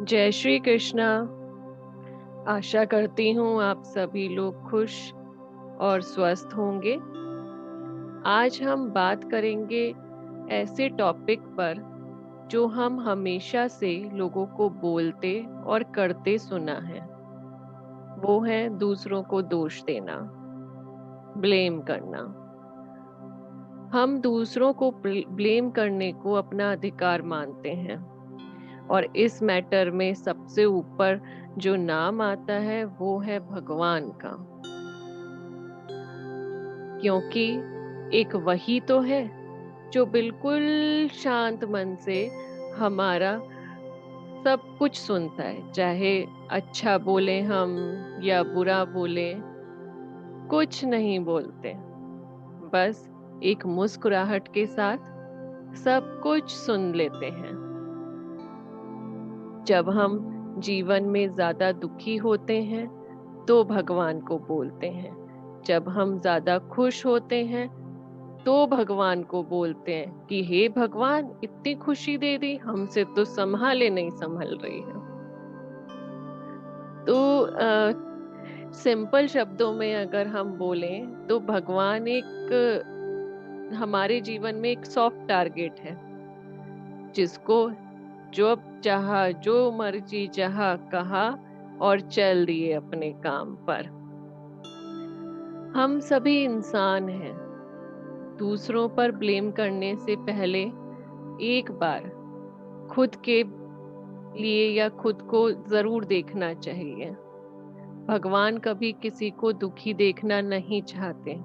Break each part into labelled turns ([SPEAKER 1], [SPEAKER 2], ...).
[SPEAKER 1] जय श्री कृष्णा। आशा करती हूँ आप सभी लोग खुश और स्वस्थ होंगे। आज हम बात करेंगे ऐसे टॉपिक पर जो हम हमेशा से लोगों को बोलते और करते सुना है। वो है दूसरों को दोष देना, ब्लेम करना। हम दूसरों को ब्लेम करने को अपना अधिकार मानते हैं और इस मैटर में सबसे ऊपर जो नाम आता है वो है भगवान का, क्योंकि एक वही तो है जो बिल्कुल शांत मन से हमारा सब कुछ सुनता है, चाहे अच्छा बोले हम या बुरा बोले, कुछ नहीं बोलते, बस एक मुस्कुराहट के साथ सब कुछ सुन लेते हैं। जब हम जीवन में ज्यादा दुखी होते हैं तो भगवान को बोलते हैं, जब हम ज्यादा खुश होते हैं तो भगवान को बोलते हैं कि हे भगवान, इतनी खुशी दे दी, हमसे तो संभाले नहीं संभल रही है। तो सिंपल शब्दों में अगर हम बोलें तो भगवान एक हमारे जीवन में एक सॉफ्ट टारगेट है, जिसको जो चाहा, जो मर्जी चाहा कहा और चल दिए अपने काम पर। हम सभी इंसान हैं। दूसरों पर ब्लेम करने से पहले एक बार खुद के लिए या खुद को जरूर देखना चाहिए। भगवान कभी किसी को दुखी देखना नहीं चाहते।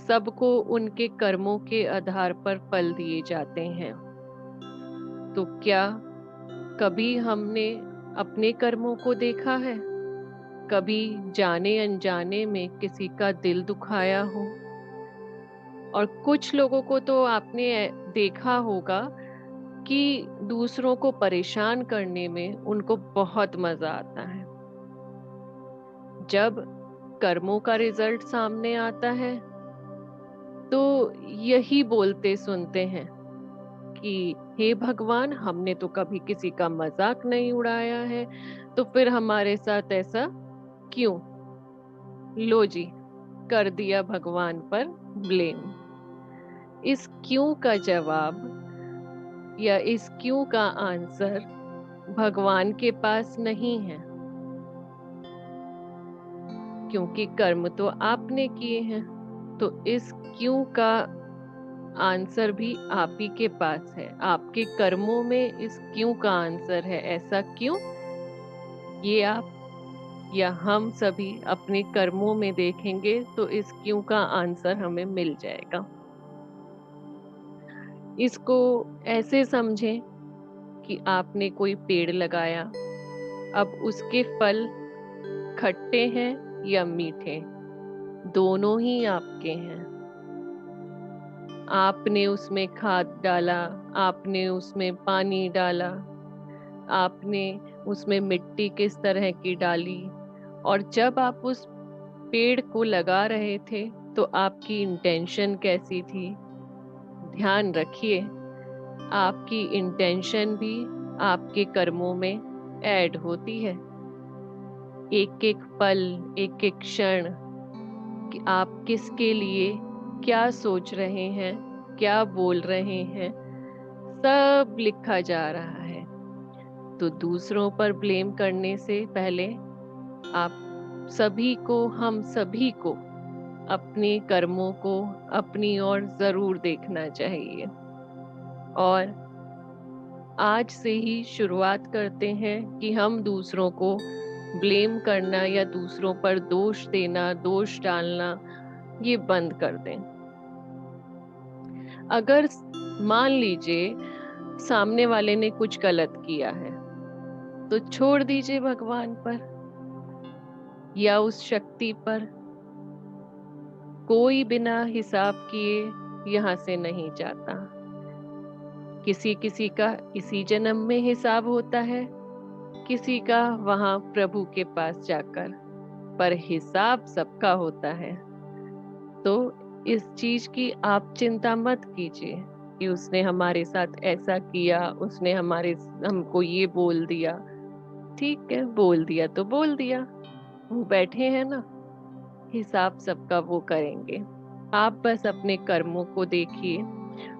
[SPEAKER 1] सबको उनके कर्मों के आधार पर फल दिए जाते हैं। तो क्या कभी हमने अपने कर्मों को देखा है? कभी जाने अनजाने में किसी का दिल दुखाया हो? और कुछ लोगों को तो आपने देखा होगा कि दूसरों को परेशान करने में उनको बहुत मजा आता है। जब कर्मों का रिजल्ट सामने आता है तो यही बोलते सुनते हैं कि हे भगवान, हमने तो कभी किसी का मजाक नहीं उड़ाया है, तो फिर हमारे साथ ऐसा क्यों? लो जी, कर दिया भगवान पर ब्लेम। इस क्यों का जवाब या इस क्यों का आंसर भगवान के पास नहीं है, क्योंकि कर्म तो आपने किए हैं। तो इस क्यों का आंसर भी आप ही के पास है। आपके कर्मों में इस क्यों का आंसर है। ऐसा क्यों? ये आप या हम सभी अपने कर्मों में देखेंगे तो इस क्यों का आंसर हमें मिल जाएगा। इसको ऐसे समझें कि आपने कोई पेड़ लगाया, अब उसके फल खट्टे हैं या मीठे, दोनों ही आपके हैं। आपने उसमें खाद डाला, आपने उसमें पानी डाला, आपने उसमें मिट्टी किस तरह की डाली, और जब आप उस पेड़ को लगा रहे थे तो आपकी इंटेंशन कैसी थी? ध्यान रखिए, आपकी इंटेंशन भी आपके कर्मों में ऐड होती है। एक एक पल, एक एक क्षण कि आप किसके लिए क्या सोच रहे हैं, क्या बोल रहे हैं, सब लिखा जा रहा है। तो दूसरों पर ब्लेम करने से पहले आप सभी को, हम सभी को अपने कर्मों को अपनी ओर जरूर देखना चाहिए। और आज से ही शुरुआत करते हैं कि हम दूसरों को ब्लेम करना या दूसरों पर दोष देना, दोष डालना, ये बंद कर दें। अगर मान लीजिए सामने वाले ने कुछ गलत किया है तो छोड़ दीजिए भगवान पर या उस शक्ति पर। कोई बिना हिसाब किए यहाँ से नहीं जाता। किसी किसी का इसी जन्म में हिसाब होता है, किसी का वहां प्रभु के पास जाकर, पर हिसाब सबका होता है। तो इस चीज की आप चिंता मत कीजिए। कि उसने हमारे साथ ऐसा किया, उसने हमको ये बोल दिया। ठीक है, बोल दिया तो बोल दिया, वो बैठे हैं ना, हिसाब सबका वो करेंगे। आप बस अपने कर्मों को देखिए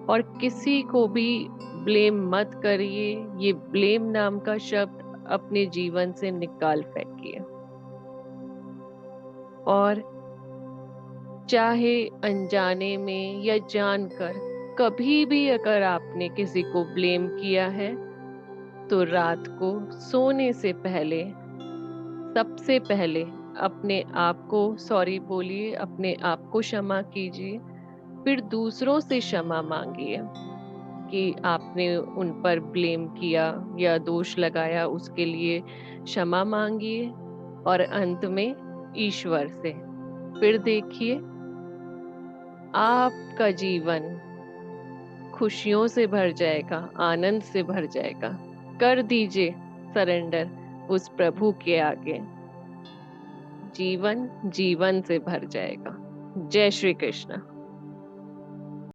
[SPEAKER 1] और किसी को भी ब्लेम मत करिए। ये ब्लेम नाम का शब्द अपने जीवन से निकाल फेंकिए। और चाहे अनजाने में या जानकर, कभी भी अगर आपने किसी को ब्लेम किया है, तो रात को सोने से पहले सबसे पहले अपने आप को सॉरी बोलिए, अपने आप को क्षमा कीजिए, फिर दूसरों से क्षमा मांगिए कि आपने उन पर ब्लेम किया या दोष लगाया, उसके लिए क्षमा मांगिए। और अंत में ईश्वर से। फिर देखिए, आपका जीवन खुशियों से भर जाएगा, आनंद से भर जाएगा। कर दीजिए सरेंडर उस प्रभु के आगे, जीवन जीवन से भर जाएगा। जय श्री कृष्ण।